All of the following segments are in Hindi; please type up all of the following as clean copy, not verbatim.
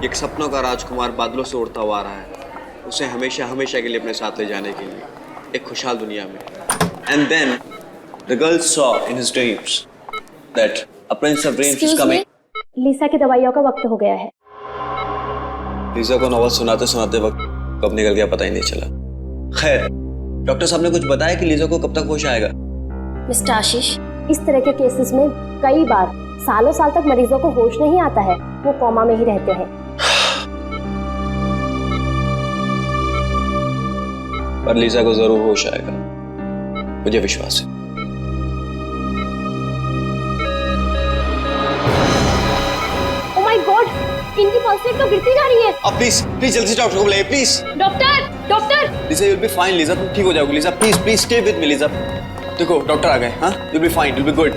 एक सपनों का राजकुमार बादलों से उड़ता हुआ आ रहा है, उसे हमेशा हमेशा के लिए अपने साथ ले जाने के लिए एक खुशहाल दुनिया में। And then the girl saw in his dreams that a prince of dreams is coming. Lisa की दवाइयों का वक्त हो गया है। लीसा को नॉवल सुनाते सुनाते वक्त कब निकल गया पता ही नहीं चला। खैर, डॉक्टर साहब ने कुछ बताया कि लीजा को कब तक होश आएगा? मिस्टर आशीष, इस तरह के केसेस में कई बार सालों साल तक मरीजों को होश नहीं आता है, वो कोमा में ही रहते हैं। पर लीजा को जरूर होश आएगा, मुझे विश्वास है। ओह माय गॉड, इनकी पल्स रेट तो गिरती जा रही है। अब प्लीज प्लीज जल्दी से डॉक्टर को बुलाइए please. Doctor doctor. Lisa you will be fine, Lisa तुम ठीक हो जाओगी। Lisa please please stay with me. Lisa देखो डॉक्टर आ गए। हाँ, you will be fine, you will be good.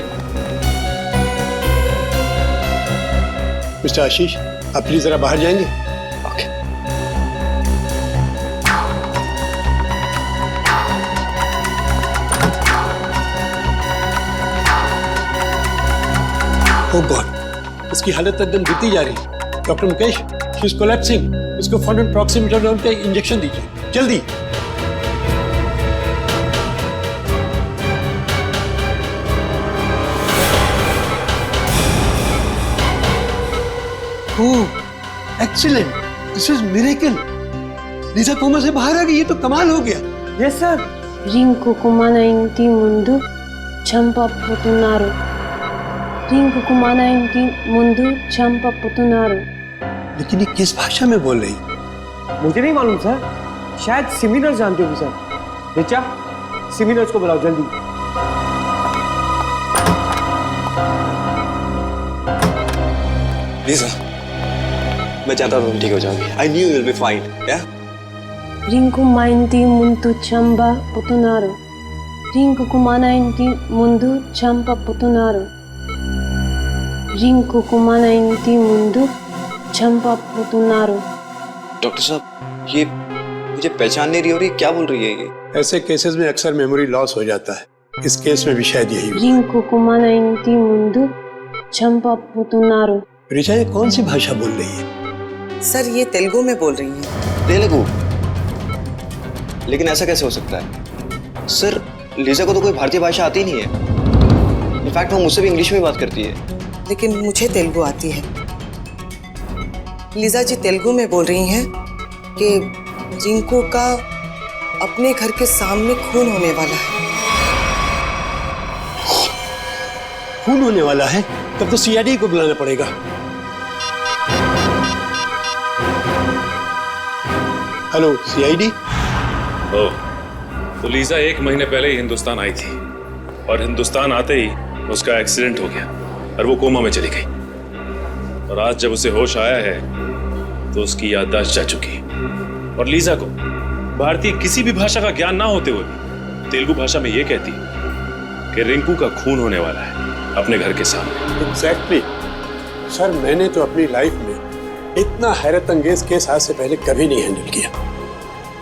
Mister Ashish, आप प्लीज जरा बाहर जाएंगे? ओके। ओह गॉड, इसकी हालत एकदम गिरती जा रही है। Doctor Mukesh, she is collapsing. इसको फॉरन प्रॉक्सिमिटोलोन का इंजेक्शन दीजिए जल्दी। Oh excellent, this is miracle. Lisa coma से बाहर आ गई, ये तो कमाल हो गया। Yes sir. రింకుకు మన ఇంటి ముందు చంపబోతున్నారు. రింకుకు మన ఇంటి ముందు చంపబోతున్నారు. लेकिन ये किस भाषा में बोल रही? मुझे नहीं मालूम सर, शायद सिमिनर्स जानते होगी सर। रिचा, सिमिनर्स को बुलाओ जल्दी। लीजा, मैं चाहता था तुम ठीक हो जाओगी। I knew you will be fine. या రింకు మా ఇంటి ముందు చంపబోతున్నారు. రింకుకు మన ఇంటి ముందు చంపబోతున్నారు. రింకుకు మన ఇంటి ముందు చంపబోతున్నారు. डॉक्टर साहब, ये मुझे पहचान नहीं रही हो रही, क्या बोल रही है ये? ऐसे केसेस में अक्सर मेमोरी लॉस हो जाता है। इस केस में भी शायद यही हुआ। రింకుకు మన ఇంటి ముందు చంపబోతున్నారు. रिचा, ये कौन सी भाषा बोल रही है? सर ये तेलुगु में बोल रही हैं। तेलुगु? लेकिन ऐसा कैसे हो सकता है? सर, लीजा को तो कोई भारतीय भाषा आती नहीं है। इनफैक्ट वो मुझसे भी इंग्लिश में बात करती है। लेकिन मुझे तेलुगु आती है। लीजा जी तेलुगु में बोल रही हैं कि रिंकू का अपने घर के सामने खून होने वाला है। खून होने वाला है? तब तो सीआईडी को बुलाना पड़ेगा। Hello CID. ओह, तो लीजा 1 महीने पहले ही हिंदुस्तान आई थी और हिंदुस्तान आते ही उसका एक्सीडेंट हो गया और वो कोमा में चली गई। और आज जब उसे होश आया है तो उसकी याददाश्त जा चुकी है। और लीजा को भारतीय किसी भी भाषा का ज्ञान ना होते हुए भी तेलुगु भाषा में ये कहती है कि रिंकू का खून होने वाला है अपने घर के सामने। एग्जैक्टली सर, मैंने तो अपनी लाइफ में इतना हैरत अंगेज केस आज से पहले कभी नहीं हैंडल किया।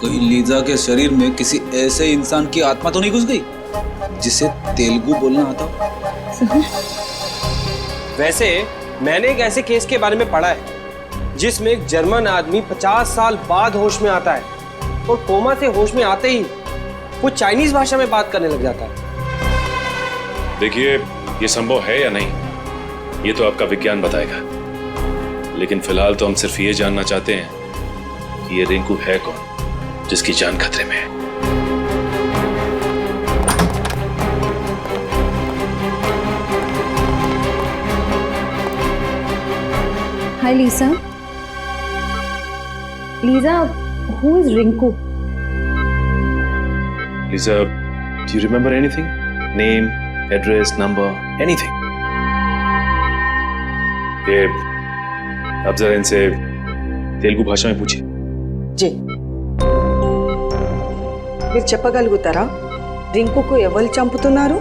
कोई लीजा के शरीर में किसी ऐसे इंसान की आत्मा तो नहीं घुस गई जिसे तेलुगु बोलना आता हो? वैसे मैंने एक ऐसे केस के बारे में पढ़ा है जिसमें एक जर्मन आदमी 50 साल बाद होश में आता है और कोमा से होश में आते ही वो चाइनीज भाषा में बात करने लग जाता है। देखिए, ये संभव है या नहीं ये तो आपका विज्ञान बताएगा, लेकिन फिलहाल तो हम सिर्फ ये जानना चाहते हैं कि ये रिंकू है कौन जिसकी जान खतरे में है। Hi Lisa. Lisa, who is Rinku? Lisa, do you remember anything? Name, address, number, anything? ये अब जरा इनसे तेलुगु भाषा में पूछिए। जी మీరు చెప్పగలుగుతారా రింకుకు ఎవరు చంపుతున్నారు?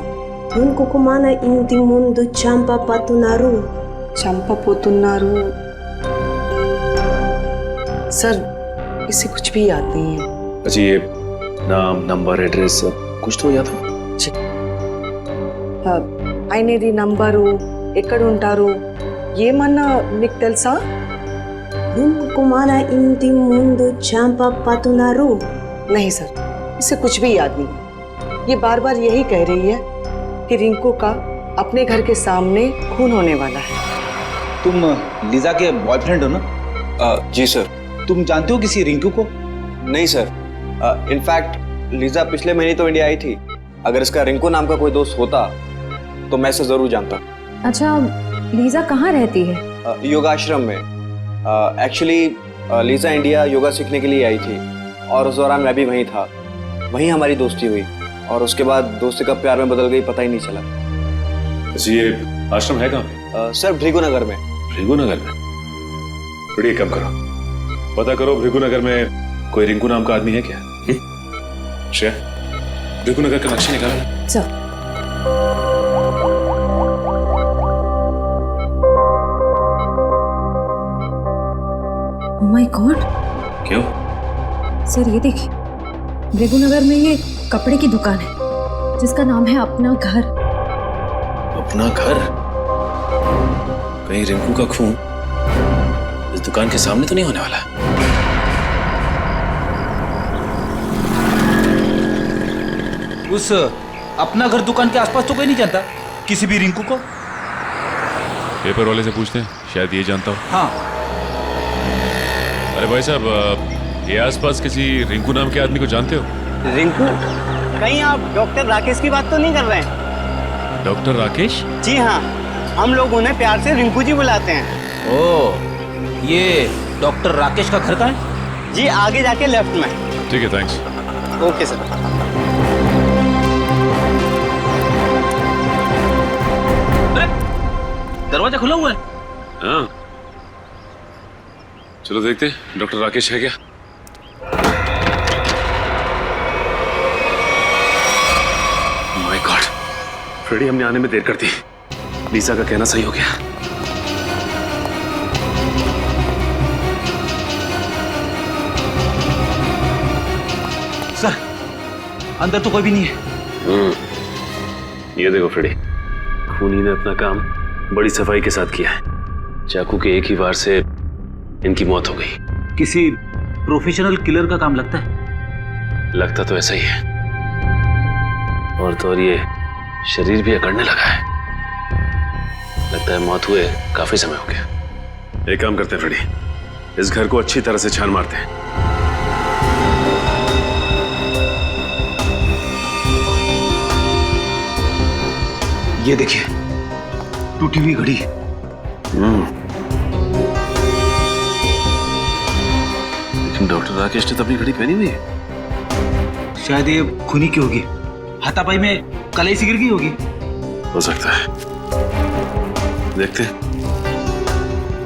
రింకుకు మన ఇంటి ముందు చంపబోతున్నారు. చంపపోతున్నారు। सर इसे कुछ भी याद नहीं है। अच्छा, ये नाम, नंबर, एड्रेस कुछ तो याद हो? ఆయనది నంబరు, ఎక్కడ ఉంటారు, ఏమన్నా మీకు తెలుసా? Runkuku mana inti mundu champa patunaru. नहीं सर, इसे कुछ भी याद नहीं। ये बार बार यही कह रही है कि रिंकू का अपने घर के सामने खून होने वाला है। तुम लीजा के बॉयफ्रेंड हो ना? जी सर। तुम जानते हो किसी रिंकू को? नहीं सर, इनफैक्ट लीजा पिछले महीने तो इंडिया आई थी। अगर इसका रिंकू नाम का कोई दोस्त होता तो मैं इसे जरूर जानता। अच्छा, लीजा कहाँ रहती है? योगाश्रम में। एक्चुअली लीजा इंडिया योगा सीखने के लिए आई थी और उस दौरान मैं भी वहीं था। वहीं हमारी दोस्ती हुई और उसके बाद दोस्ती कब प्यार में बदल गई पता ही नहीं चला। अच्छा, ये आश्रम है कहाँ पे? सर भृगुनगर में। भृगुनगर में? बड़ी कम करो, पता करो भृगुनगर में कोई रिंकू नाम का आदमी है क्या? श्रेया, भृगुनगर का नक्शा निकाला। चल। माय गॉड, क्यों? सर ये देखिए, भृगुनगर में ये कपड़े की दुकान है जिसका नाम है अपना घर। अपना घर? कहीं रिंकू का खून इस दुकान के सामने तो नहीं होने वाला? उस अपना घर दुकान के आसपास तो कोई नहीं जानता किसी भी रिंकू को? पेपर वाले से पूछते हैं, शायद ये जानता हो। हाँ। अरे भाई साहब, ये आसपास किसी रिंकू नाम के आदमी को जानते हो? रिंकू? कहीं आप डॉक्टर राकेश की बात तो नहीं कर रहे हैं? डॉक्टर राकेश? जी हाँ, हम लोग उन्हें प्यार से रिंकू जी बुलाते हैं। ओ, ये डॉक्टर राकेश का घर कहाँ है? जी आगे जाके लेफ्ट में। ठीक है, थैंक्स। Okay sir. दरवाजा खुला हुआ है। हाँ, चलो देखते हैं डॉक्टर राकेश है क्या। माय गॉड, फ्रेडी, हमने आने में देर कर दी। लीजा का कहना सही हो गया। सर, अंदर तो कोई भी नहीं है। ये देखो फ्रेडी, खूनी ने अपना काम बड़ी सफाई के साथ किया है। चाकू के एक ही वार से इनकी मौत हो गई। किसी प्रोफेशनल किलर का काम लगता है। लगता तो ऐसा ही है, और तो और ये शरीर भी अकड़ने लगा है। लगता है मौत हुए काफी समय हो गया। एक काम करते हैं फ्रेडी, इस घर को अच्छी तरह से छान मारते हैं। ये देखिए, टूटी हुई घड़ी। लेकिन डॉक्टर राकेश ने तो अपनी घड़ी पहनी हुई है। शायद ये खूनी की होगी, हाथापाई में कलाई से गिर गई होगी। हो सकता है, देखते हैं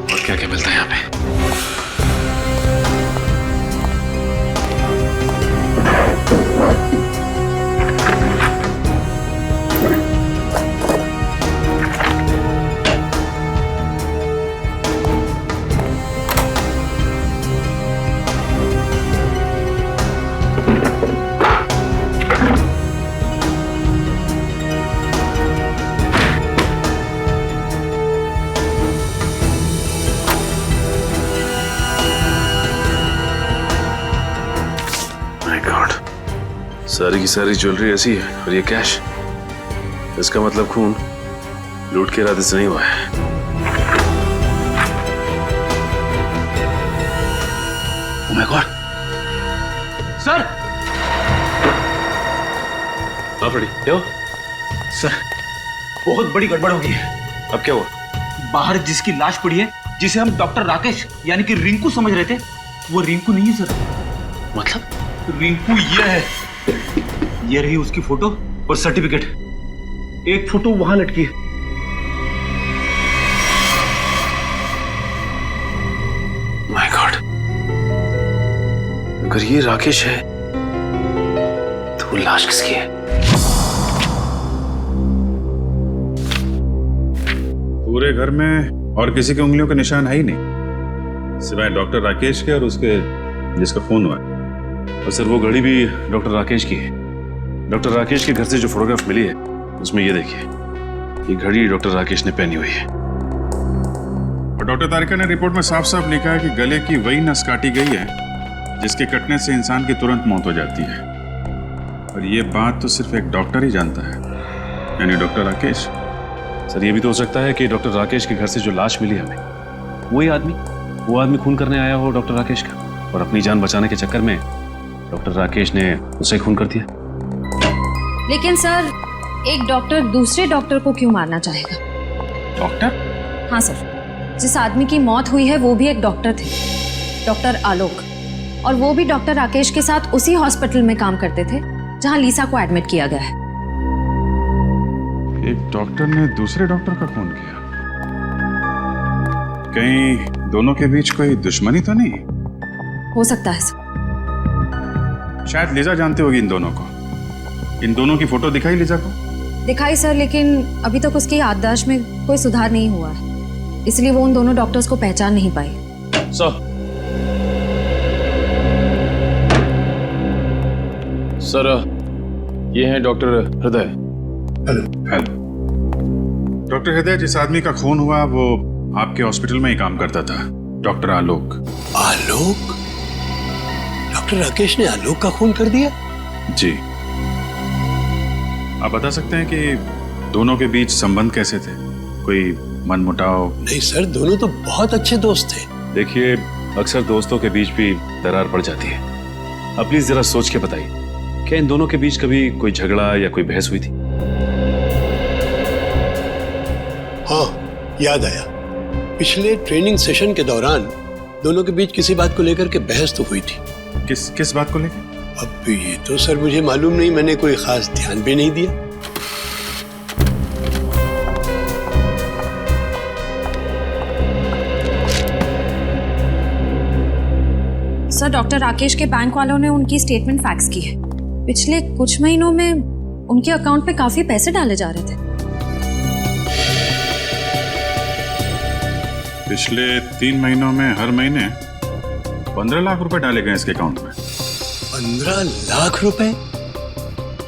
और क्या क्या मिलता है यहाँ पे। सारी की सारी ज्वेलरी ऐसी है और ये कैश। इसका मतलब खून लूट के इरादे से नहीं हुआ है। Oh my God! सर! हाँ फ्रेडी, क्या हुआ? सर, बहुत बड़ी गड़बड़ हो गई है। अब क्या हुआ? बाहर जिसकी लाश पड़ी है, जिसे हम डॉक्टर राकेश यानी कि रिंकू समझ रहे थे, वो रिंकू नहीं है सर। मतलब? रिंकू ये है। ये रही उसकी फोटो और सर्टिफिकेट। एक फोटो वहां लटकी है। माय गॉड, अगर ये राकेश है तो वो लाश किसकी है? पूरे घर में और किसी के उंगलियों के निशान है ही नहीं, सिवाय डॉक्टर राकेश के और उसके जिसका फोन हुआ है। और सर, वो घड़ी भी डॉक्टर राकेश की है। डॉक्टर राकेश के घर से जो फोटोग्राफ मिली है उसमें ये देखिए, ये घड़ी डॉक्टर राकेश ने पहनी हुई है। और और डॉक्टर तारिका ने रिपोर्ट में साफ साफ लिखा है कि गले की वही नस काटी गई है जिसके कटने से इंसान की तुरंत मौत हो जाती है। और ये बात तो सिर्फ एक डॉक्टर ही जानता है, यानी डॉक्टर राकेश। सर ये भी तो हो सकता है कि डॉक्टर राकेश के घर से जो लाश मिली हमें, वो आदमी खून करने आया हो डॉक्टर राकेश का, और अपनी जान बचाने के चक्कर में डॉक्टर राकेश ने उसे खून कर दिया। लेकिन सर, एक डॉक्टर दूसरे डॉक्टर को क्यों मारना चाहेगा? डॉक्टर? हाँ सर, जिस आदमी की मौत हुई है वो भी एक डॉक्टर थे, डॉक्टर आलोक, और वो भी डॉक्टर राकेश के साथ उसी हॉस्पिटल में काम करते थे जहां लीसा को एडमिट किया गया है। एक डॉक्टर ने दूसरे डॉक्टर का खून किया? कहीं दोनों के बीच कोई दुश्मनी तो नहीं? हो सकता है सर। शायद लीजा जानती होगी इन दोनों को। इन दोनों की फोटो दिखाई लीजा को? दिखाई सर, लेकिन अभी तक उसकी याददाश्त में कोई सुधार नहीं हुआ है, इसलिए वो उन दोनों डॉक्टर्स को पहचान नहीं पाई। सर, ये हैं डॉक्टर हृदय। हेलो। डॉक्टर हृदय, जिस आदमी का खून हुआ वो आपके हॉस्पिटल में ही काम करता था, डॉक्टर आलोक। आलोक? डॉक्टर राकेश ने आलोक का खून कर दिया? जी। आप बता सकते हैं कि दोनों के बीच संबंध कैसे थे? कोई मनमुटाव? नहीं सर, दोनों तो बहुत अच्छे दोस्त थे। देखिए, अक्सर दोस्तों के बीच भी दरार पड़ जाती है। अब प्लीज जरा सोच के बताइए, क्या इन दोनों के बीच कभी कोई झगड़ा या कोई बहस हुई थी? हाँ, याद आया। पिछले ट्रेनिंग सेशन के दौरान दोनों के बीच किसी बात को लेकर के बहस तो हुई थी। किस बात को लेकर? अब ये तो सर मुझे मालूम नहीं, मैंने कोई खास ध्यान भी नहीं दिया। सर, डॉक्टर राकेश के बैंक वालों ने उनकी स्टेटमेंट फैक्स की है। पिछले कुछ महीनों में उनके अकाउंट में काफी पैसे डाले जा रहे थे। पिछले 3 महीनों में हर महीने 15 लाख रुपए डाले गए इसके अकाउंट में। 15 लाख रुपए?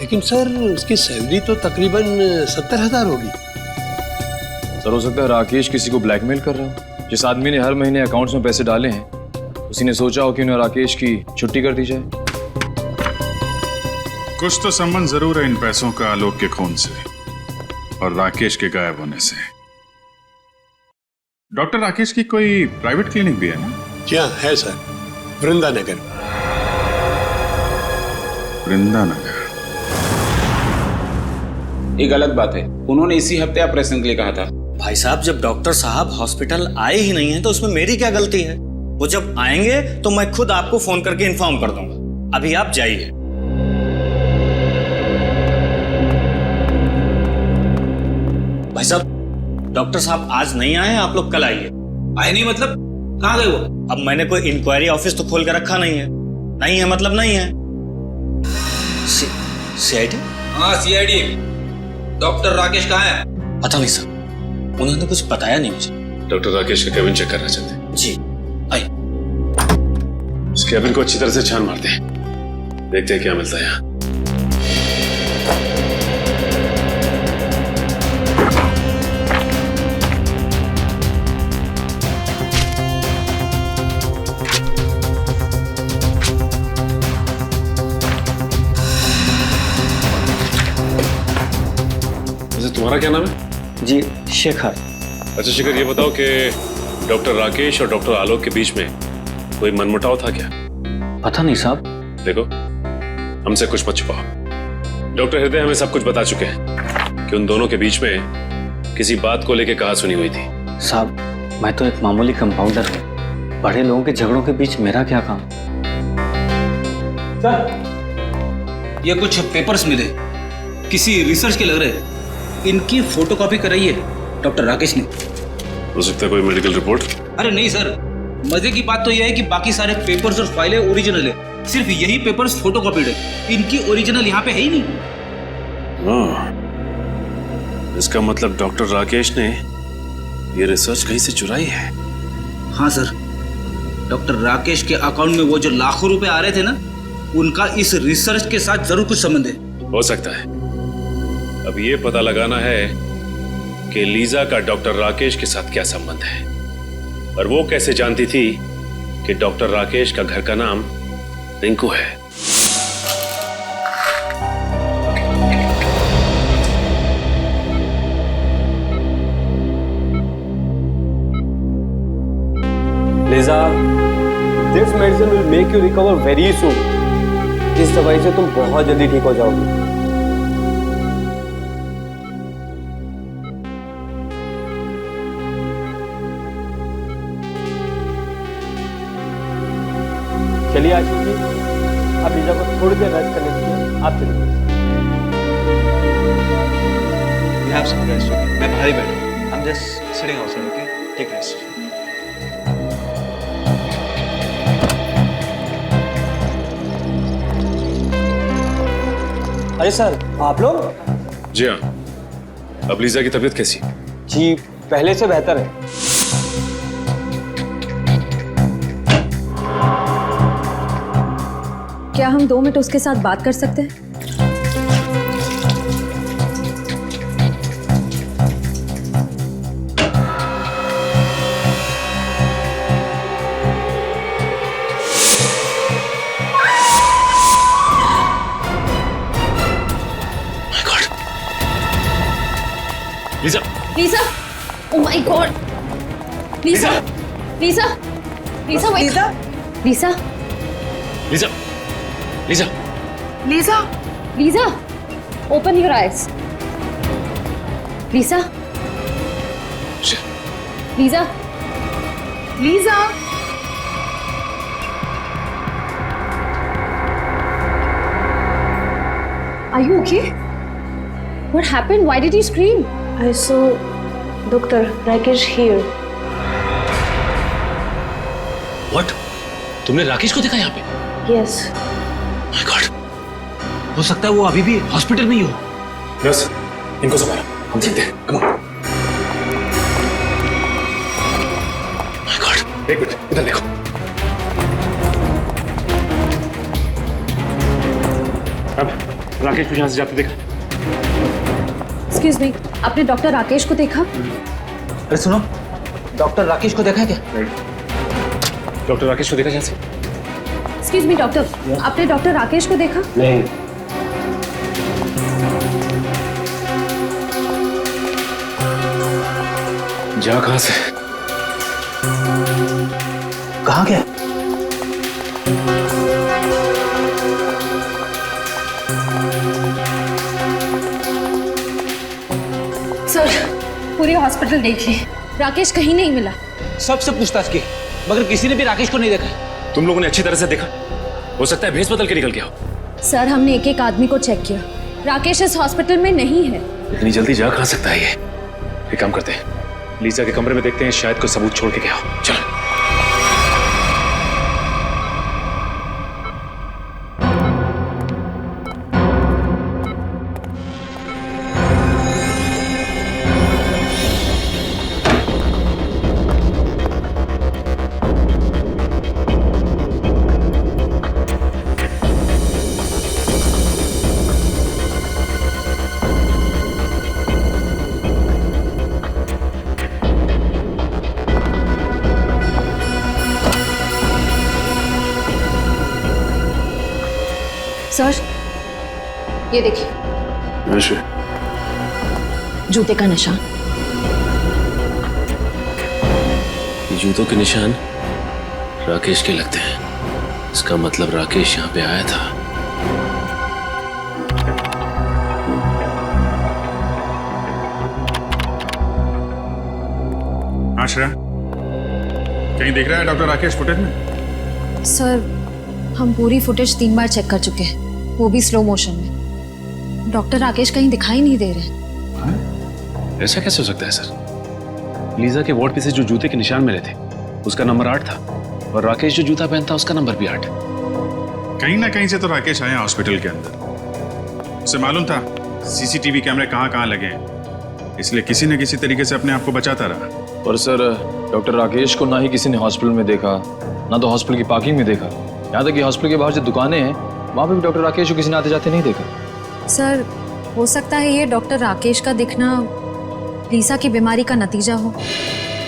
लेकिन सर, उसकी सैलरी तो तकरीबन 70,000 होगी। सर, हो सकता है राकेश किसी को ब्लैकमेल कर रहा हो। जिस आदमी ने हर महीने अकाउंट्स में पैसे डाले हैं, उसी ने सोचा हो कि उन्हें राकेश की छुट्टी कर दी जाए। कुछ तो संबंध जरूर है इन पैसों का आलोक के खून से और राकेश के गायब होने से। डॉक्टर राकेश की कोई प्राइवेट क्लिनिक भी है ना? जी हाँ, है सर, वृंदानगर। वृंदानगर? ये गलत बात है। उन्होंने इसी हफ्ते ऑपरेशन के लिए कहा था। भाई साहब, जब डॉक्टर साहब हॉस्पिटल आए ही नहीं है तो उसमें मेरी क्या गलती है? वो जब आएंगे तो मैं खुद आपको फोन करके इन्फॉर्म कर दूंगा। अभी आप जाइए। भाई साहब, डॉक्टर साहब आज नहीं आए, आप लोग कल आइए। आए नहीं मतलब? कहाँ गए वो? अब मैंने कोई इंक्वायरी ऑफिस तो खोल के रखा नहीं है। नहीं है मतलब नहीं है। सीआईडी? हाँ, सीआईडी। डॉक्टर राकेश कहाँ है? पता नहीं सर, उन्होंने कुछ बताया नहीं मुझे। डॉक्टर राकेश का केबिन चेक करना चाहते हैं? जी, आइए। उस केबिन को अच्छी तरह से छान मारते हैं, देखते हैं क्या मिलता है यहाँ। तुम्हारा क्या नाम है? जी, शेखर। अच्छा शेखर, ये बताओ कि डॉक्टर राकेश और डॉक्टर आलोक के बीच में कोई मनमुटाव था क्या? पता नहीं साहब। देखो, हमसे कुछ मत छुपाओ। डॉक्टर हृदय हमें सब कुछ बता चुके हैं कि उन दोनों के बीच में किसी बात को लेकर कहा सुनी हुई थी। साहब, मैं तो एक मामूली कंपाउंडर हूँ। बड़े लोगों के झगड़ों के बीच मेरा क्या काम? सर, ये कुछ पेपर्स मिले, किसी रिसर्च के लग रहे। इनकी फोटोकॉपी कराई है डॉक्टर राकेश ने। हो सकता है कोई मेडिकल रिपोर्ट? अरे नहीं सर, मजे की बात तो यह है कि बाकी सारे पेपर्स और फाइलें ओरिजिनल है, सिर्फ यही पेपर्स फोटोकॉपीड है। इनकी ओरिजिनल यहाँ पे है ही नहीं। हाँ, इसका मतलब डॉक्टर राकेश ने ये रिसर्च कहीं से चुराई है। हाँ सर, डॉक्टर राकेश के अकाउंट में वो जो लाखों रुपए आ रहे थे ना, उनका इस रिसर्च के साथ जरूर कुछ संबंध है। हो सकता है। अब ये पता लगाना है कि लीजा का डॉक्टर राकेश के साथ क्या संबंध है। और वो कैसे जानती थी कि डॉक्टर राकेश का घर का नाम रिंकू है? Lisa, this medicine will make you recover very soon. इस दवाई से तुम बहुत जल्दी ठीक हो जाओगी। चलिए आशीष जी, अब लिजा को थोड़ी देर रेस्ट करने दीजिए। आप चलिए। You have some rest, okay? मैं बाहर ही बैठा हूँ। I'm just sitting outside, okay? Take rest. अरे सर, आप लोग? जी हाँ। अब लीजा की तबीयत कैसी? जी, पहले से बेहतर है। क्या हम 2 मिनट उसके साथ बात कर सकते हैं? Lisa! Lisa! Oh my God! Lisa! Lisa! Lisa! Lisa? Lisa! Lisa! Lisa! Lisa? Lisa! Open your eyes. Lisa! Lisa! Lisa? Are you okay? What happened? Why did you scream? I saw Dr. Rakesh here. What? तुमने राकेश को देखा यहाँ पे? Yes. My God. हो सकता है वो अभी भी हॉस्पिटल में ही हो। नर्स, इनको संभालो, हम देखते हैं। Come on. My God. एक मिनट, इधर देखो। अब राकेश को यहाँ से जाते देखा? Excuse me, आपने डॉक्टर राकेश को देखा? अरे सुनो, डॉक्टर राकेश को देखा है क्या? डॉक्टर राकेश को देखा यहाँ से? Excuse me, डॉक्टर, आपने डॉक्टर राकेश को देखा? नहीं। जा कहाँ से? कहाँ गया? सर, पूरे हॉस्पिटल देखिए, राकेश कहीं नहीं मिला। सबसे पूछताछ की, मगर किसी ने भी राकेश को नहीं देखा। तुम लोगों ने अच्छी तरह से देखा? हो सकता है भेस बदल के निकल गया हो। सर, हमने एक एक आदमी को चेक किया, राकेश इस हॉस्पिटल में नहीं है। इतनी जल्दी जा कहाँ सकता है ये? एक काम करते हैं, लीजा के कमरे में देखते हैं, शायद कोई सबूत छोड़ के गया हो। चलो। सर, ये देखिए, जूते का निशान। ये जूतों के निशान राकेश के लगते हैं। इसका मतलब राकेश यहाँ पे आया था। हाँ श्रेया, कहीं देख रहा है डॉक्टर राकेश फुटेज में? सर, हम पूरी फुटेज 3 बार चेक कर चुके हैं, वो भी स्लो मोशन में। डॉक्टर राकेश कहीं दिखाई नहीं दे रहे। ऐसा कैसे हो सकता है सर? लीजा के वार्ड पे से जो जूते के निशान मिले थे, उसका नंबर 8 था, और राकेश जो जूता पहनता उसका नंबर भी 8। कहीं ना कहीं से तो राकेश आया हॉस्पिटल के अंदर। उसे मालूम था सीसीटीवी कैमरे कहाँ कहाँ लगे हैं, इसलिए किसी न किसी तरीके से अपने आप को बचाता रहा। और सर, डॉक्टर राकेश को ना ही किसी ने हॉस्पिटल में देखा, ना तो हॉस्पिटल की पार्किंग में देखा। यहाँ तक कि हॉस्पिटल के बाहर जो दुकानें हैं, वहाँ पे भी डॉक्टर राकेश को किसी ने आते जाते नहीं देखा। सर, हो सकता है ये डॉक्टर राकेश का दिखना लीसा की बीमारी का नतीजा हो।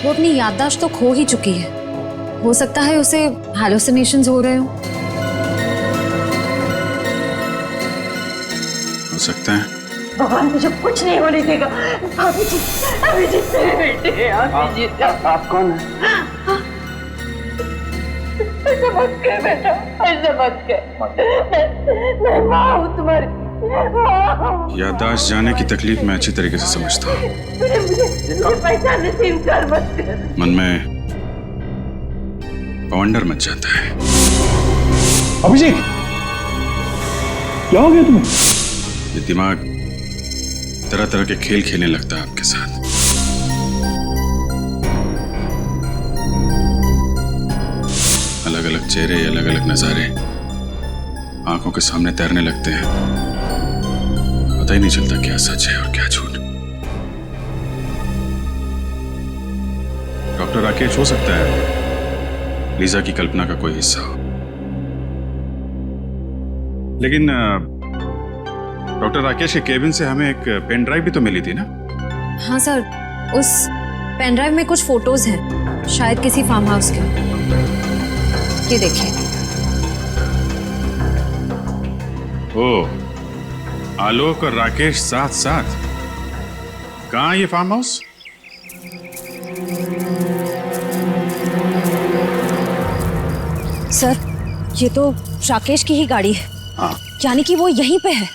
वो अपनी याददाश्त तो खो ही चुकी है। हो सकता है उसे हैलुसिनेशंस हो रहे हो। हो सकता है। भगवान मुझे कुछ नहीं होने देगा। अभिजीत मेरे बेटे हैं। अभिजीत आप कौन है? ऐसा मत कर बेटा, ऐसा मत कर। मैं माँ हूँ तुम्हारी। याददाश्त जाने की तकलीफ मैं अच्छी तरीके से समझता हूँ। मुझे पहचानने से इनकार मत कर। मन में पवंडर मच जाता है। अभिजीत, क्या हो गया तुम्हें? ये दिमाग तरह तरह के खेल खेलने लगता है आपके साथ। अलग अलग चेहरे, अलग अलग नजारे आंखों के सामने तैरने लगते हैं। पता ही नहीं चलता क्या सच है और क्या झूठ। डॉक्टर राकेश हो सकता है लीजा की कल्पना का कोई हिस्सा हो, लेकिन डॉक्टर राकेश के केबिन से हमें एक पेन ड्राइव भी तो मिली थी ना? हाँ सर, उस पेन ड्राइव में कुछ फोटोज हैं, शायद किसी फार्म हाउस के। ये देखिए। ओ, आलोक और राकेश साथ साथ। कहाँ ये फार्म हाउस? सर, ये तो राकेश की ही गाड़ी है। हाँ। यानी कि वो यहीं पे है।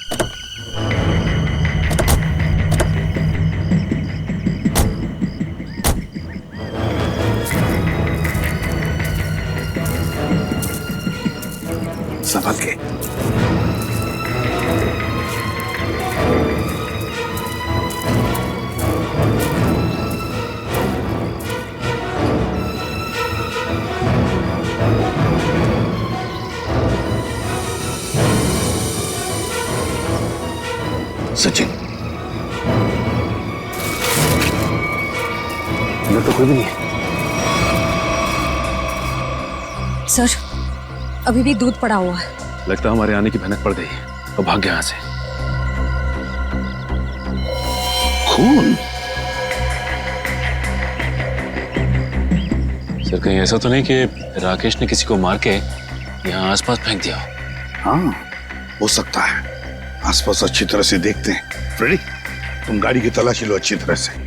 संभल के। सचिन, अंदर तो कोई भी नहीं है। सर, अभी भी दूध पड़ा हुआ है। लगता है हमारे आने की भनक पड़ गई और भाग गया यहाँ से। खून? सर, कहीं ऐसा तो नहीं कि राकेश ने किसी को मार के यहाँ आसपास फेंक दिया हो? हाँ, हो सकता है। आसपास अच्छी तरह से देखते हैं। फ्रेडी, तुम गाड़ी की तलाशी लो अच्छी तरह से।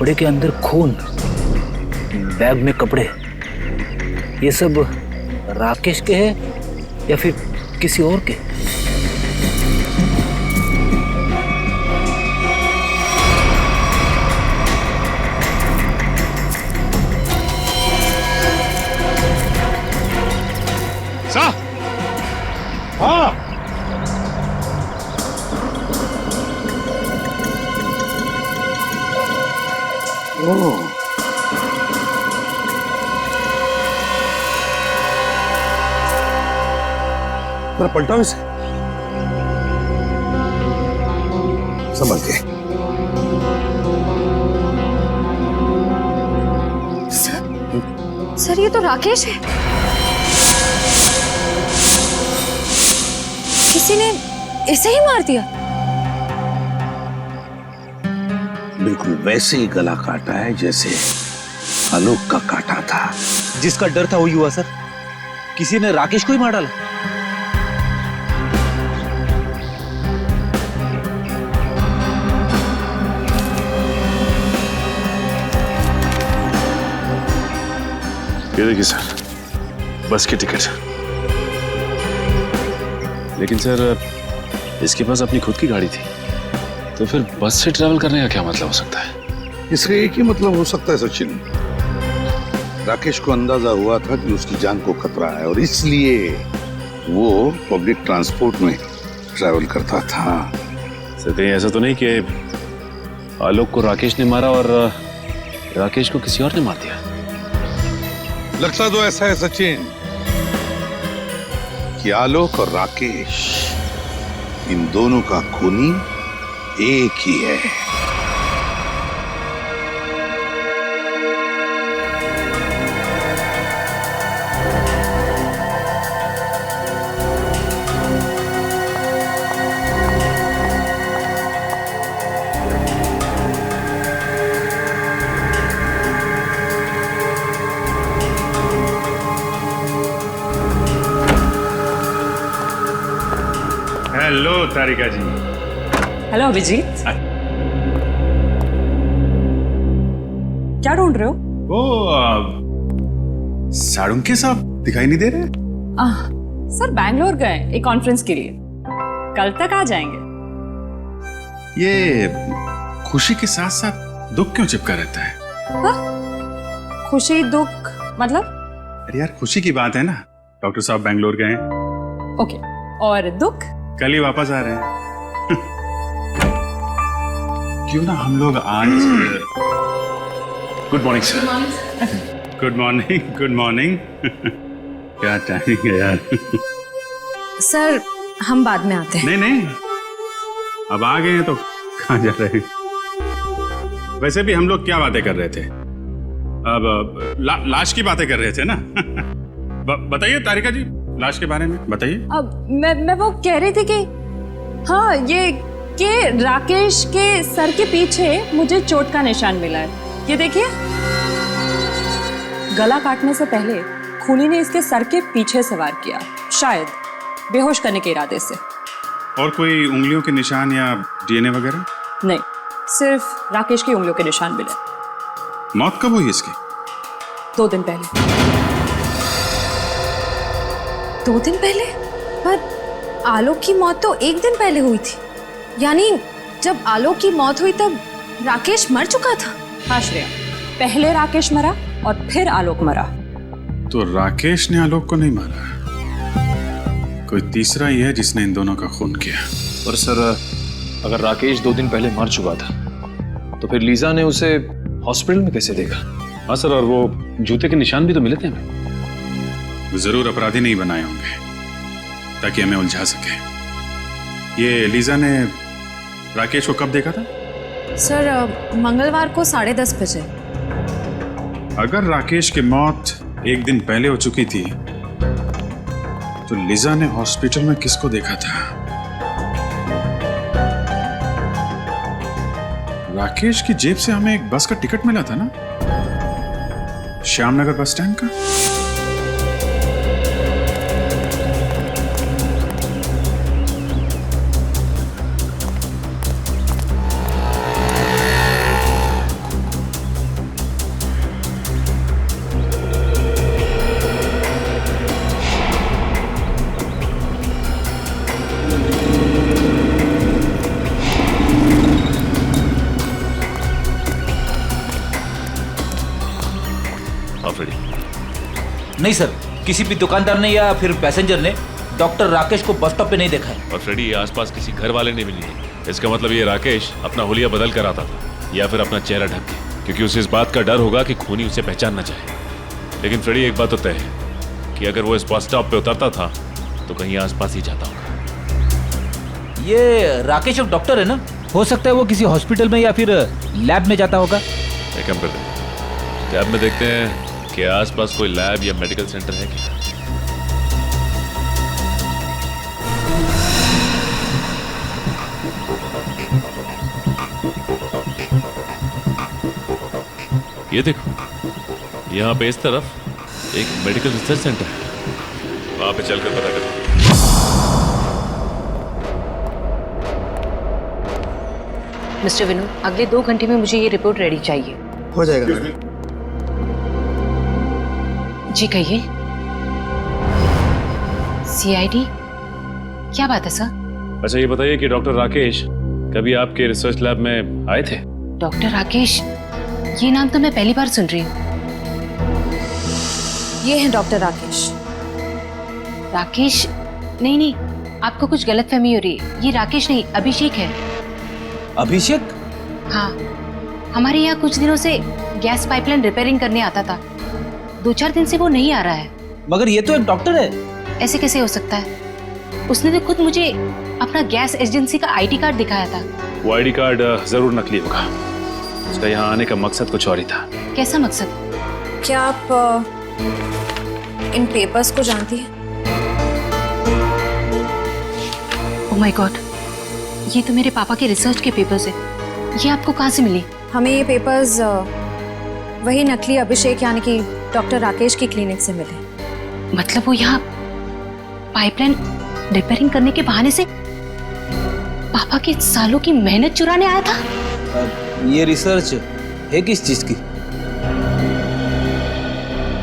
कपड़े के अंदर खून, बैग में कपड़े, ये सब राकेश के हैं या फिर किसी और के? साहब, हाँ, पलटा इसे। संभल के। सर, ये तो राकेश है। किसी ने इसे ही मार दिया। बिल्कुल वैसे ही गला काटा है जैसे आलोक का काटा था। जिसका डर था वही हुआ सर। किसी ने राकेश को ही मार डाला। ये देखिए सर, बस की टिकट। लेकिन सर, इसके पास अपनी खुद की गाड़ी थी, तो फिर बस से ट्रैवल करने का क्या मतलब हो सकता है? इसका एक ही मतलब हो सकता है सचिन। राकेश को अंदाजा हुआ था कि उसकी जान को खतरा है और इसलिए वो पब्लिक ट्रांसपोर्ट में ट्रैवल करता था। सर, कहीं ऐसा तो नहीं कि आलोक को राकेश ने मारा और राकेश को किसी और ने मार दिया। लगता तो ऐसा है सचिन कि आलोक और राकेश इन दोनों का खूनी एक ही है। हेलो तारिका जी। हेलो अभिजीत। क्या ढूंढ रहे हो? वो साड़ुंके साहब दिखाई नहीं दे रहे? सर बैंगलोर गए एक कॉन्फ्रेंस के लिए, कल तक आ जाएंगे। ये खुशी के साथ साथ दुख क्यों चिपका रहता है? हाँ? खुशी दुख मतलब? अरे यार खुशी की बात है ना, डॉक्टर साहब बैंगलोर गए हैं। ओके, और दुख? कल ही वापस आ रहे हैं। क्यों ना हम लोग आज। Good morning sir. Good morning, good morning. क्या टाइमिंग है यार। सर हम बाद में आते हैं। नहीं नहीं, अब आ गए हैं तो कहाँ जा रहे हैं? वैसे भी हम लोग क्या बातें कर रहे थे? अब लाश की बातें कर रहे थे ना। बताइए तारिका जी, लाश के बारे में बताइए। अब मैं वो कह रही थी कि हाँ, ये कि राकेश के सर के पीछे मुझे चोट का निशान मिला है। ये देखिए, गला काटने से पहले खूनी ने इसके सर के पीछे से वार किया, शायद बेहोश करने के इरादे से। और कोई उंगलियों के निशान या डीएनए वगैरह? नहीं, सिर्फ राकेश की उंगलियों के निशान मिले। मौत कब हुई इसकी? 2 दिन पहले। 2 दिन पहले? पर आलोक की मौत तो 1 दिन पहले हुई थी। यानी जब आलोक की मौत हुई तब राकेश मर चुका था। हाँ श्रेया, पहले राकेश मरा और फिर आलोक मरा। तो राकेश ने आलोक को नहीं मारा, कोई तीसरा ही है जिसने इन दोनों का खून किया। पर सर अगर राकेश 2 दिन पहले मर चुका था तो फिर लीजा ने उसे हॉस्पिटल में कैसे देखा? हाँ सर, और वो जूते के निशान भी तो मिले थे हमें। वो जरूर अपराधी नहीं बनाए होंगे ताकि हमें उलझा सके। ये लीजा ने राकेश को कब देखा था? सर मंगलवार को 10:30 बजे। अगर राकेश की मौत 1 दिन पहले हो चुकी थी तो लीजा ने हॉस्पिटल में किसको देखा था? राकेश की जेब से हमें एक बस का टिकट मिला था ना, श्यामनगर बस स्टैंड का। नहीं सर, किसी भी दुकानदार ने या फिर पैसेंजर ने डॉक्टर राकेश को बस स्टॉप पे नहीं देखा है। और फ्रेडी, ये आसपास किसी घर वाले ने भी नहीं देखा। इसका मतलब ये राकेश अपना हुलिया बदल कर आता था या फिर अपना चेहरा ढक के, क्योंकि उसे इस बात का डर होगा कि खूनी उसे पहचान ना जाए। लेकिन फ्रेडी, एक बात तो तय है कि अगर वो इस बस स्टॉप पे उतरता था तो कहीं आसपास ही जाता होगा। ये राकेश एक डॉक्टर है ना, हो सकता है वो किसी हॉस्पिटल में या फिर लैब में जाता होगा। एक काम करते हैं, लैब में देखते हैं कि आसपास कोई लैब या मेडिकल सेंटर है क्या। ये देखो, यहाँ पे इस तरफ एक मेडिकल रिसर्च सेंटर है, वहां पे चलकर पता करते हैं। मिस्टर विनोद, अगले 2 घंटे में मुझे ये रिपोर्ट रेडी चाहिए। हो जाएगा। जी कहिए। सीआईडी, क्या बात है सर? अच्छा ये बताइए कि डॉक्टर राकेश कभी आपके रिसर्च लैब में आए थे? डॉक्टर राकेश, ये नाम तो मैं पहली बार सुन रही हूँ। ये है डॉक्टर राकेश। राकेश? नहीं नहीं, आपको कुछ गलतफहमी हो रही है। ये राकेश नहीं, अभिषेक है। अभिषेक? हाँ, हमारे यहाँ कुछ दिनों से गैस पाइपलाइन रिपेयरिंग करने आता था। 2-4 दिन से वो नहीं आ रहा है। मगर ये तो एक डॉक्टर है। ऐसे कैसे हो सकता है? उसने तो खुद मुझे अपना गैस एजेंसी का आईडी कार्ड दिखाया था। वो आईडी कार्ड जरूर नकली होगा। उसका यहाँ आने का मकसद कुछ और ही था। कैसा मकसद? क्या आप इन पेपर्स को जानती हैं? ओह माय गॉड, ये तो मेरे पापा के रिसर्च के पेपर्स है। ये आपको कहाँ से मिली? हमें ये पेपर्स वही नकली अभिषेक यानी कि डॉक्टर राकेश की क्लिनिक से मिले। मतलब वो यहाँ पाइपलाइन रिपेयरिंग करने के बहाने से पापा के सालों की मेहनत चुराने आया था। ये रिसर्च है किस चीज की?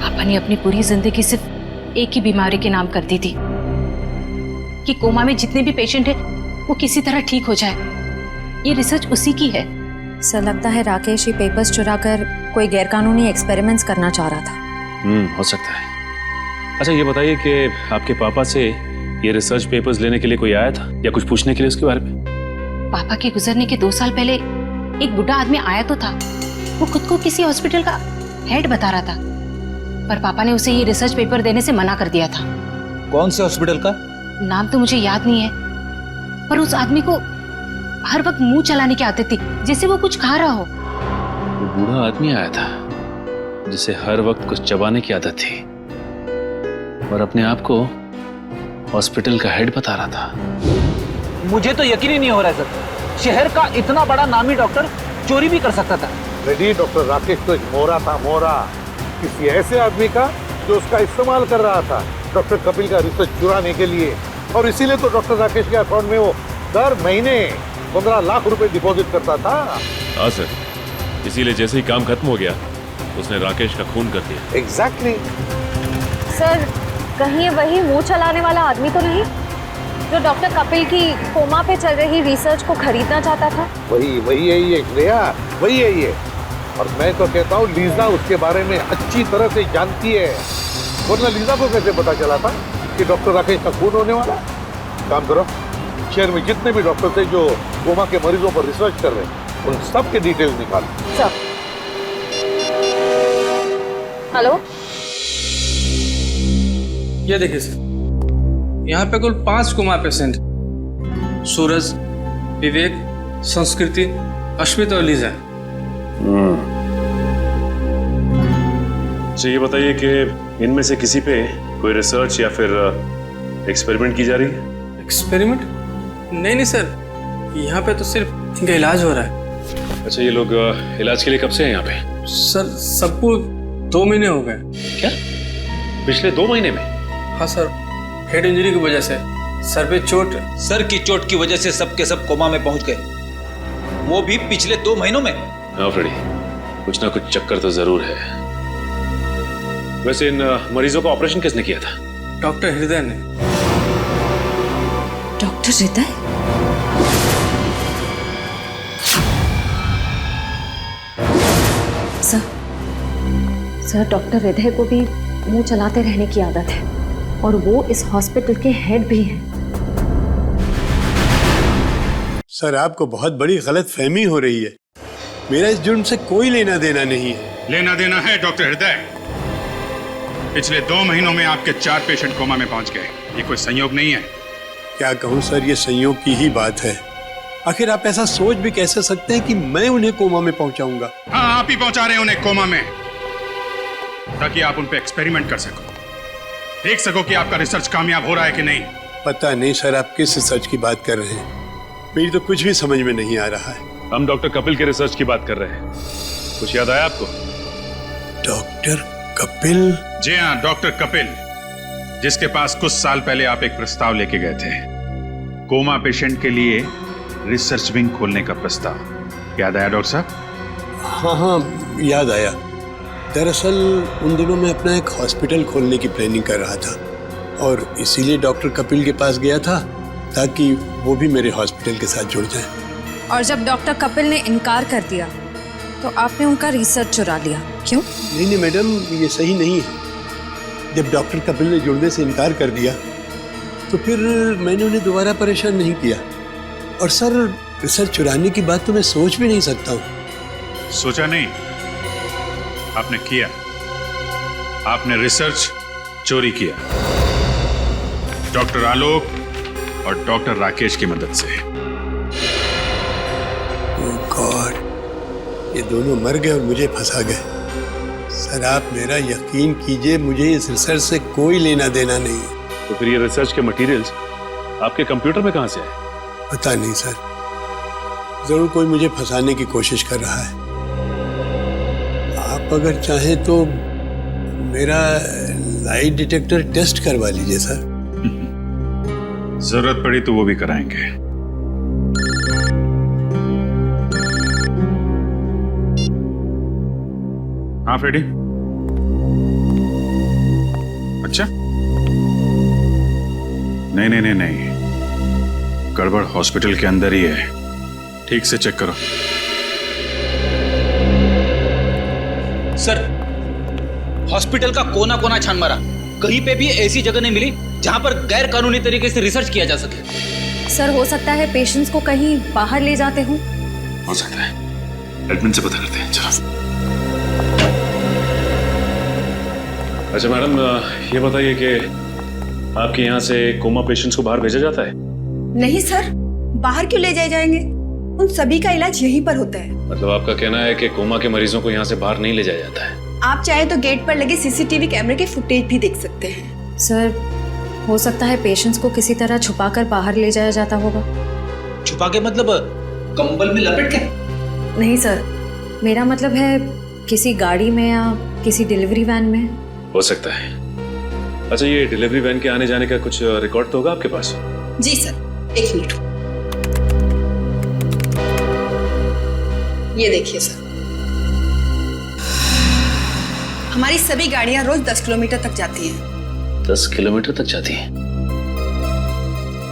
पापा ने अपनी पूरी जिंदगी सिर्फ एक ही बीमारी के नाम कर दी थी कि कोमा में जितने भी पेशेंट हैं वो किसी तरह ठीक हो जाए। ये रिसर्च उसी की है। सर लगता है राकेश ये पेपर्स चुराकर कोई गैरकानूनी एक्सपेरिमेंट्स करना चाह रहा था। हो सकता है। अच्छा ये बताइए कि आपके पापा से ये रिसर्च पेपर्स लेने के लिए कोई आया था या कुछ पूछने के लिए उसके बारे में? पापा के गुजरने के 2 साल पहले एक बुढ़ा आदमी आया तो था। वो खुद को किसी हॉस्पिटल का हेड बता रहा था, पर पापा ने उसे ये रिसर्च पेपर देने से मना कर दिया था। कौन से हॉस्पिटल का? नाम तो मुझे याद नहीं है, पर उस आदमी को हर वक्त मुंह चलाने की आदत थी, जैसे वो कुछ खा रहा हो। वो बूढ़ा आदमी आया था जिसे हर वक्त कुछ चबाने की आदत थी और अपने आप को हॉस्पिटल का हेड बता रहा था। मुझे तो यकीन ही नहीं हो रहा है सर। शहर का इतना बड़ा नामी डॉक्टर चोरी भी कर सकता था। रेडी, डॉक्टर राकेश तो एक मोहरा था, मोहरा किसी ऐसे आदमी का जो उसका इस्तेमाल कर रहा था डॉक्टर कपिल का रिसर्च चुराने के लिए। और इसीलिए तो डॉक्टर राकेश के अकाउंट में वो दर महीने 15 लाख रुपए डिपॉजिट करता था। हाँ सर, इसीलिए जैसे ही काम खत्म हो गया उसने राकेश का खून कर दिया। एग्जैक्टली। सर कहीं ये वही मुंह चलाने वाला आदमी तो नहीं जो डॉक्टर कपिल की कोमा पे चल रही रिसर्च को खरीदना चाहता था? वही है ये श्रेया, वही है ये। और मैं तो कहता हूँ लीजा उसके बारे में अच्छी तरह से जानती है, वरना लीजा को कैसे पता चला था कि डॉक्टर राकेश का खून होने वाला? काम करो, शहर में जितने भी डॉक्टर थे जो कोमा के मरीजों पर रिसर्च कर रहे हैं उन सब के डिटेल्स निकालो। सर हेलो, ये देखिए सर, यहाँ पे कुल 5 कोमा पेशेंट, सूरज, विवेक, संस्कृति, अश्वित और लीजा। अच्छा ये बताइए कि इनमें से किसी पे कोई रिसर्च या फिर एक्सपेरिमेंट की जा रही है? एक्सपेरिमेंट? नहीं सर, यहाँ पे तो सिर्फ इनका इलाज हो रहा है। अच्छा ये लोग इलाज के लिए कब से हैं यहाँ पे? सर सबको 2 महीने हो गए। क्या? पिछले 2 महीने में? हाँ सर, हेड इंजरी की वजह से सर पे चोट। सर की चोट की वजह से सब के सब कोमा में पहुंच गए, वो भी पिछले 2 महीनों में। हाँ फ्रेडी, कुछ ना कुछ चक्कर तो जरूर है। वैसे इन मरीजों का ऑपरेशन किसने किया था? डॉक्टर हृदय ने। डॉक्टर हृदय? सर डॉक्टर हृदय को भी मुंह चलाते रहने की आदत है और वो इस हॉस्पिटल के हेड भी हैं। सर आपको बहुत बड़ी गलतफहमी हो रही है। मेरा इस जुर्म से कोई लेना देना नहीं है। लेना देना है डॉक्टर हृदय। पिछले 2 महीनों में आपके 4 पेशेंट कोमा में पहुंच गए। ये कोई संयोग नहीं है। क्या कहूँ सर, ये संयोग की ही बात है। आखिर आप ऐसा सोच भी कैसे सकते हैं कि मैं उन्हें कोमा में पहुंचाऊंगा? हाँ, आप ही पहुंचा रहे हैं उन्हें कोमा में, ताकि आप उन पे एक्सपेरिमेंट कर सको, देख सको कि आपका रिसर्च कामयाब हो रहा है कि नहीं। पता नहीं सर आप किस रिसर्च की बात कर रहे हैं, मेरी तो कुछ भी समझ में नहीं आ रहा है। हम डॉक्टर कपिल के रिसर्च की बात कर रहे हैं। कुछ याद आया आपको? डॉक्टर कपिल? जी हाँ, डॉक्टर कपिल, जिसके पास कुछ साल पहले आप एक प्रस्ताव लेके गए थे, कोमा पेशेंट के लिए रिसर्च विंग खोलने का प्रस्ताव। याद आया डॉक्टर साहब? हाँ याद आया। दरअसल उन दिनों मैं अपना एक हॉस्पिटल खोलने की प्लानिंग कर रहा था और इसीलिए डॉक्टर कपिल के पास गया था ताकि वो भी मेरे हॉस्पिटल के साथ जुड़ जाए। और जब डॉक्टर कपिल ने इनकार कर दिया तो आपने उनका रिसर्च चुरा लिया, क्यों? नहीं मैडम, ये सही नहीं है। जब डॉक्टर कपिल ने जुड़ने से इनकार कर दिया तो फिर मैंने उन्हें दोबारा परेशान नहीं किया। और सर रिसर्च चुराने की बात तो मैं सोच भी नहीं सकता हूँ। सोचा नहीं? आपने किया, आपने रिसर्च चोरी किया, डॉक्टर आलोक और डॉक्टर राकेश की मदद से। ओह गॉड, ये दोनों मर गए और मुझे फंसा गए। सर आप मेरा यकीन कीजिए, मुझे इस रिसर्च से कोई लेना देना नहीं है। तो फिर ये रिसर्च के मटेरियल्स आपके कंप्यूटर में कहां से आए? पता नहीं सर, जरूर कोई मुझे फंसाने की कोशिश कर रहा है। आप अगर चाहें तो मेरा लाइट डिटेक्टर टेस्ट करवा लीजिए सर। जरूरत पड़ी तो वो भी कराएंगे। हाँ फ्रेडी, अच्छा नहीं नहीं नहीं नहीं, गड़बड़ हॉस्पिटल के अंदर ही है, ठीक से चेक करो। सर, हॉस्पिटल का कोना कोना छान मारा, कहीं पे भी ऐसी जगह नहीं मिली जहां पर गैर कानूनी तरीके से रिसर्च किया जा सके। सर हो सकता है पेशेंट्स को कहीं बाहर ले जाते हो सकता है, एडमिन से पता करते हैं। चलो। अच्छा मैडम, ये बताइए कि आपके यहाँ से कोमा पेशेंट्स को बाहर भेजा जाता है? नहीं सर, बाहर क्यों ले जाए जाएंगे? उन सभी का इलाज यहीं पर होता है। मतलब आपका कहना है कि कोमा के मरीजों को यहाँ से बाहर नहीं ले जाया जाता है? आप चाहे तो गेट पर लगे सीसीटीवी कैमरे के फुटेज भी देख सकते हैं। सर हो सकता है पेशेंट्स को किसी तरह छुपाकर बाहर ले जाया जाता होगा। छुपा के मतलब कंबल में लपेट के? नहीं सर, मेरा मतलब है किसी गाड़ी में या किसी डिलीवरी वैन में। हो सकता है। अच्छा, ये डिलीवरी वैन के आने जाने का कुछ रिकॉर्ड तो होगा आपके पास? जी सर, एक मिनट। ये देखिए सर, हमारी सभी गाड़ियां रोज 10 किलोमीटर तक जाती हैं। 10 किलोमीटर तक जाती है?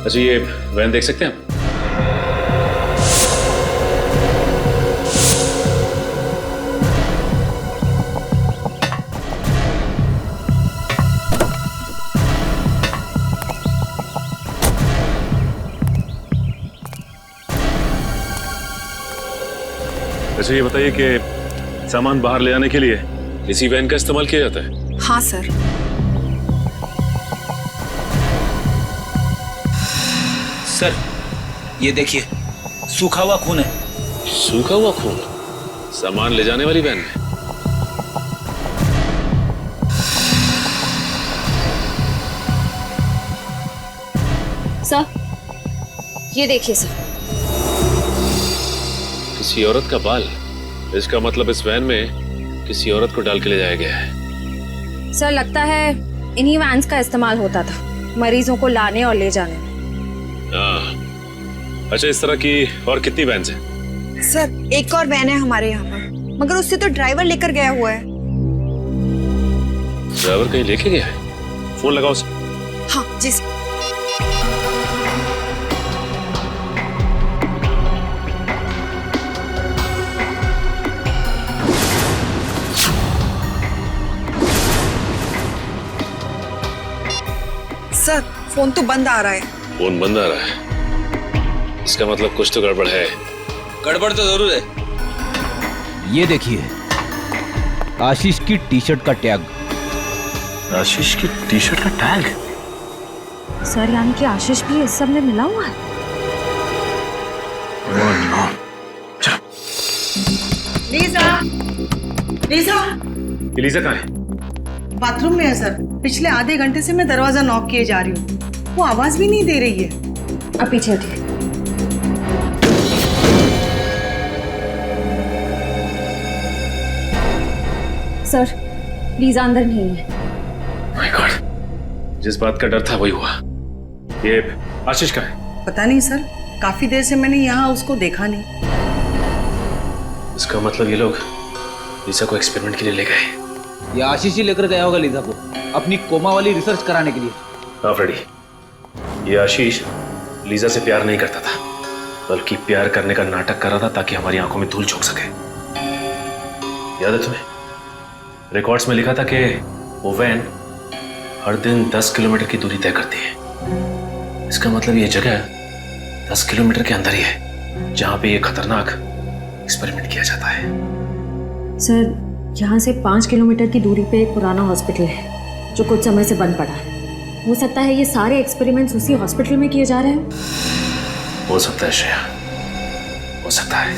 अच्छा, ये वैन देख सकते हैं आप? अच्छा, ये बताइए कि सामान बाहर ले जाने के लिए इसी वैन का इस्तेमाल किया जाता है? हाँ सर। सर, ये देखिए, सूखा हुआ खून है। सूखा हुआ खून सामान ले जाने वाली वैन में? सर ये देखिए सर, किसी औरत का बाल। इसका मतलब इस वैन में किसी औरत को डाल के ले जाया गया है। सर लगता है इन्हीं वैन्स का इस्तेमाल होता था मरीजों को लाने और ले जाने में। अच्छा, इस तरह की और कितनी वैन हैं? सर एक और वैन है हमारे यहाँ पर, मगर उससे तो ड्राइवर लेकर गया हुआ है। ड्राइवर कहीं लेके गया है? फोन लगाओ उसे। हाँ जी सर। सर फोन तो बंद आ रहा है। फोन बंद आ रहा है? इसका मतलब कुछ तो गड़बड़ है। गड़बड़ तो जरूर है। ये देखिए, आशीष की टी शर्ट का टैग। आशीष की टी शर्ट का टैग? सर यानी कि आशीष भी इस सब में मिला हुआ है? लीजा, लीजा, लीजा कहाँ है? बाथरूम में है सर। पिछले आधे घंटे से मैं दरवाजा नॉक किए जा रही हूँ, वो आवाज भी नहीं दे रही है। अब पीछे हटिए। सर लीजा अंदर नहीं है। माय गॉड, जिस बात का डर था वही हुआ। ये आशीष का है? पता नहीं सर, काफी देर से मैंने यहाँ उसको देखा नहीं। इसका मतलब ये लोग लीजा को एक्सपेरिमेंट के लिए ले गए। ये आशीष ही लेकर गया होगा लीजा को अपनी कोमा वाली रिसर्च कराने के लिए। हाँ फ्रेडी, ये आशीष लीजा से प्यार नहीं करता था, बल्कि प्यार करने का नाटक कर रहा था ताकि हमारी आंखों में धूल झोंक सके। याद है तुम्हें? रिकॉर्ड्स में लिखा था कि वो वैन हर दिन 10 किलोमीटर की दूरी तय करती है। इसका मतलब ये जगह 10 किलोमीटर के अंदर ही है जहां पे ये खतरनाक एक्सपेरिमेंट किया जाता है। सर यहाँ से 5 किलोमीटर की दूरी पे एक पुराना हॉस्पिटल है जो कुछ समय से बंद पड़ा है। हो सकता है ये सारे एक्सपेरिमेंट्स उसी हॉस्पिटल में किए जा रहे हैं। हो सकता है श्रेया, हो सकता है।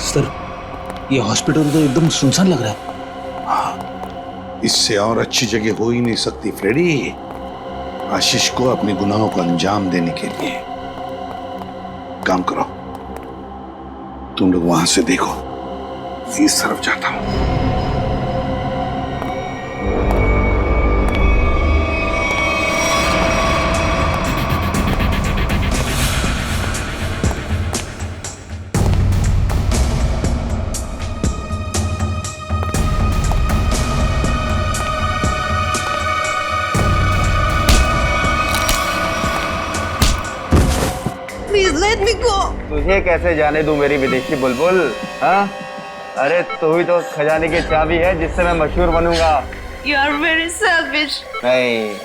सर, ये हॉस्पिटल तो एकदम सुनसान लग रहा है। इससे और अच्छी जगह हो ही नहीं सकती फ्रेडी, आशीष को अपने गुनाहों को अंजाम देने के लिए। काम करो, तुम लोग वहां से देखो, इस तरफ जाता हूं। तुझे कैसे जाने दूं मेरी विदेशी बुलबुल? हाँ, अरे तू ही तो खजाने की चाबी है जिससे मैं मशहूर बनूंगा। You are very selfish. नहीं,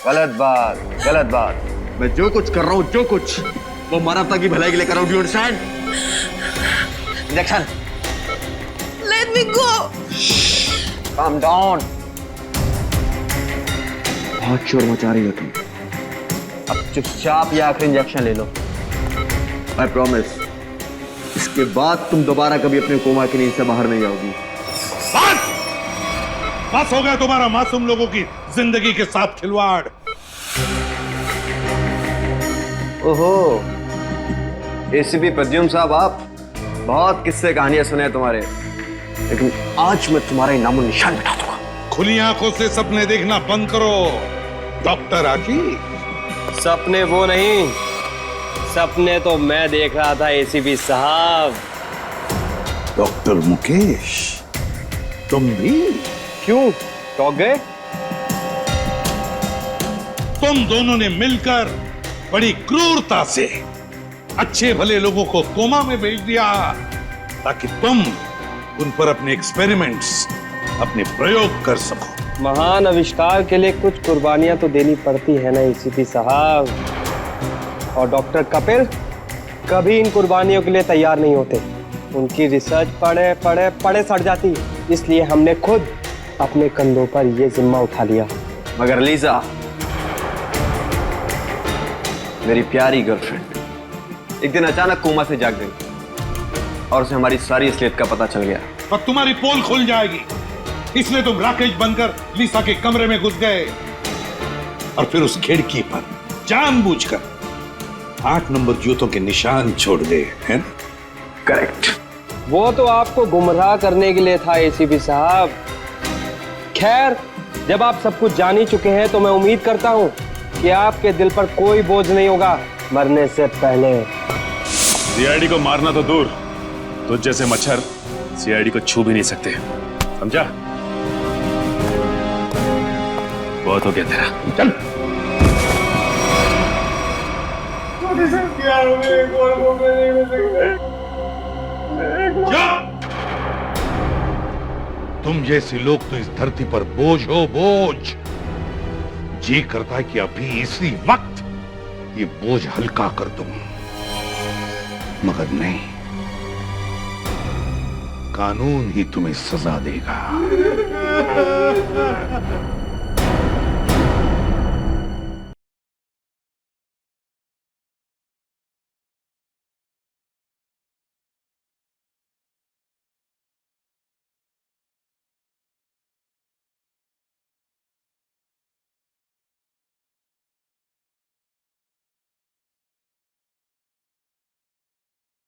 गलत बात, गलत बात। मैं जो कुछ कर रहा हूँ, जो कुछ, वो मानवता की भलाई के लिए कर रहा हूँ। Do you understand? Injection. Let me go. Calm down. बहुत शोर मचा रही हो तुम। अब चुपचाप ये आखिरी इंजेक्शन ले लो। I promise, इसके बाद तुम दोबारा कभी अपने कोमा की नींद से बाहर नहीं जाओगी। बस हो गया तुम्हारा मासूम लोगों की जिंदगी के साथ खिलवाड़। ओहो, एसीपी प्रद्युम्न साहब, आप बहुत किस्से कहानियां सुने हैं तुम्हारे, लेकिन आज मैं तुम्हारा नामो निशान मिटा दूंगा। खुली आंखों से सपने देखना बंद करो डॉक्टर आशीष। सपने वो नहीं, सपने तो मैं देख रहा था एसीपी साहब। डॉक्टर मुकेश, तुम भी? क्यों, चौंक गए? तुम दोनों ने मिलकर बड़ी क्रूरता से अच्छे भले लोगों को कोमा में भेज दिया ताकि तुम उन पर अपने एक्सपेरिमेंट्स, अपने प्रयोग कर सको। महान आविष्कार के लिए कुछ कुर्बानियां तो देनी पड़ती है ना एसीपी साहब, और डॉक्टर कपिल कभी इन कुर्बानियों के लिए तैयार नहीं होते। उनकी रिसर्च पढ़े पढ़े पढ़े सड़ जाती, इसलिए हमने खुद अपने कंधों पर यह जिम्मा उठा लिया। मगर लीजा, मेरी प्यारी गर्लफ्रेंड, एक दिन अचानक कोमा से जाग गई और उसे हमारी सारी असलियत का पता चल गया। और तुम्हारी पोल खुल जाएगी, इसलिए तुम राकेश बनकर लीसा के कमरे में घुस गए और फिर उस खिड़की पर जानबूझकर 8 नंबर जूतों के निशान छोड़ गए, हैं? करेक्ट। वो तो आपको गुमराह करने के लिए था एसीपी साहब। खैर, जब आप सब कुछ जान ही चुके हैं तो मैं उम्मीद करता हूं कि आपके दिल पर कोई बोझ नहीं होगा मरने से पहले। सीआईडी को मारना तो दूर, तुझ जैसे मच्छर सीआईडी को छू भी नहीं सकते, समझा? बहुत हो गया तेरा, चल। तुम जैसे लोग तो इस धरती पर बोझ हो, बोझ। जी करता है कि अभी इसी वक्त ये बोझ हल्का कर दूं, मगर नहीं, कानून ही तुम्हें सजा देगा।